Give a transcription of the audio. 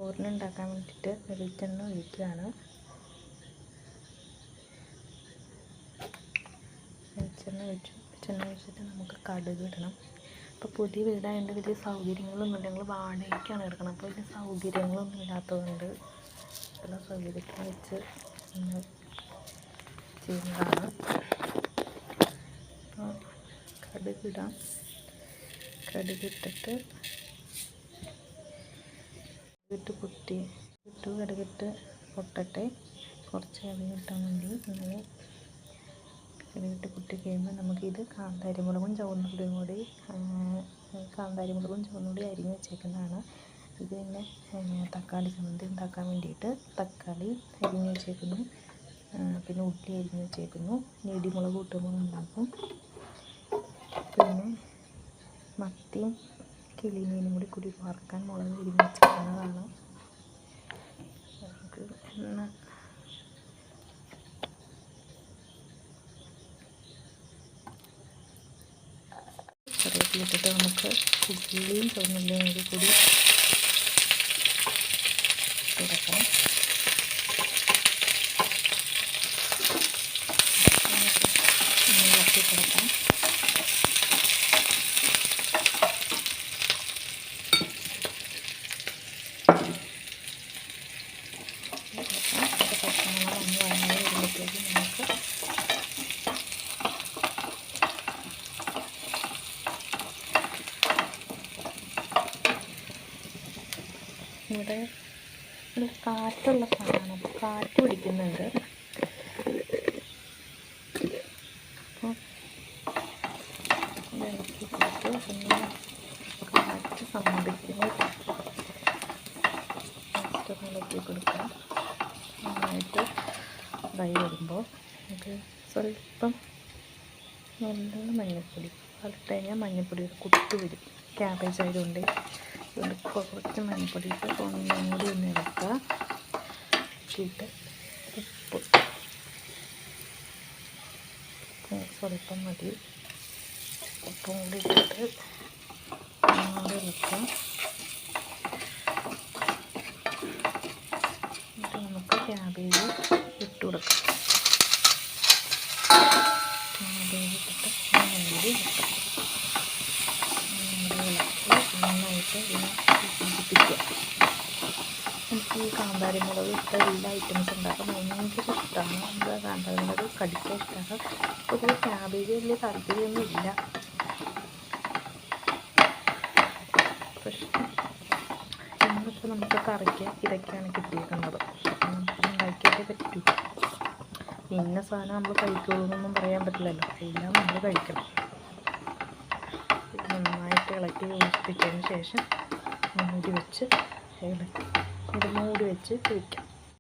തോരനുണ്ടാക്കാൻ വേണ്ടിയിട്ട് വെളിച്ചെണ്ണ ഒഴിക്കുകയാണ്. വെളിച്ചെണ്ണ ഒഴിച്ചിട്ട് നമുക്ക് കടുക് ഇടണം. അപ്പോൾ പുതിയ വീടായതുകൊണ്ട് വലിയ സൗകര്യങ്ങളൊന്നും ഇല്ല. ഞങ്ങൾ വാടകയ്ക്കാണ് എടുക്കണം. അപ്പോൾ വലിയ സൗകര്യങ്ങളൊന്നും ഇല്ലാത്തതുകൊണ്ട് എല്ലാ സൗകര്യത്തിൽ വെച്ച് ചെയ്യുന്നതാണ്. അപ്പോൾ കടുകിടാം. കടുകിട്ടിട്ട് കടുകിട്ട് പൊട്ടട്ടെ. കുറച്ച് കടുക് കിട്ടാൻ വേണ്ടി നമ്മൾ കടുകിട്ട് പൊട്ടി കഴിയുമ്പോൾ നമുക്കിത് കാന്താരിമുളകും ചുവന്നുള്ളിയും കൂടി അരിഞ്ഞ് വെച്ചേക്കുന്നതാണ്. ഇത് പിന്നെ തക്കാളി ചമ്മന്തി ഉണ്ടാക്കാൻ വേണ്ടിയിട്ട് തക്കാളി അരിഞ്ഞ് വെച്ചേക്കുന്നു, പിന്നെ ഉള്ളി അരിഞ്ഞ് വെച്ചേക്കുന്നു. ഇടിമുളക് കൂട്ടുമ്പോൾ ഉണ്ടാക്കും. പിന്നെ മത്തിയും കിളിമീനും കൂടി വറുക്കാൻ മുളക് അരിഞ്ഞ് വെച്ചേക്കുന്നതാണ്. നമുക്ക് കറിവേപ്പിലിട്ടിട്ട് നമുക്ക് ഉള്ളിയും ചുവന്നുള്ളിയും കൂടി ഇടക്കാം. ഇളക്കി കൊടുക്കാം. ഇവിടെ ഒരു കാറ്റുള്ള സാധനമാണ്. അപ്പോൾ കാറ്റ് പിടിക്കുന്നുണ്ട്. അപ്പോൾ ഇളക്കി കൊടുത്ത് പിന്നെ കാറ്റ് സമ്മതിക്കുന്നു. ഇളക്കി കൊടുക്കാം. നന്നായിട്ട് ഇതായി വരുമ്പോൾ നമുക്ക് സ്വല്പം നല്ല മഞ്ഞൾപ്പൊടി ഇട്ട് കഴിഞ്ഞാൽ മഞ്ഞൾപ്പൊടി കുത്തു വരും. ക്യാബേജ് ആയതുകൊണ്ട് കുറച്ച് മഞ്ഞൾപ്പൊടി ഇട്ട് ഒന്നും കൂടി ഒന്ന് ഇളക്കുക. ഇട്ട് ഉപ്പ് സ്വല്പം മതി. ഉപ്പും കൂടി ഇട്ടിട്ട് ഒന്നുകൂടി ഇളക്കുക. എന്നിട്ട് നമുക്ക് ക്യാബേജ് ഇട്ട് കൊടുക്കാം. ക്യാബേജ് ഇട്ടിട്ട് ഒന്നുകൂടി ഇളക്കാം. നന്നായിട്ട് യോജിപ്പിക്കുക. എനിക്ക് ഈ കാന്താരിമുളക് ഇട്ട എല്ലാ ഐറ്റംസ് ഉണ്ടാക്കാൻ ഭയങ്കര ഇഷ്ടമാണ്. നമുക്ക് കാന്താരിമുളക് കടിക്കാൻ ഇഷ്ടമാണ്. അപ്പോൾ ക്യാബേജ് വലിയ താല്പര്യമൊന്നും ഇല്ല. പക്ഷേ ഇന്നിപ്പോൾ നമുക്ക് കറിക്ക് ഇതൊക്കെയാണ് കിട്ടിയിരിക്കുന്നത്. നമുക്ക് ഉണ്ടാക്കിയിട്ടേ പറ്റൂ. ഇന്ന സാധനം നമ്മൾ കഴിക്കുള്ളൂ എന്നൊന്നും പറയാൻ പറ്റില്ലല്ലോ. എല്ലാം നമ്മൾ കഴിക്കണം. നന്നായിട്ട് ഇളക്കി യോജിപ്പിച്ചതിന് ശേഷം മൂടി വെച്ച് വയ്ക്കാം.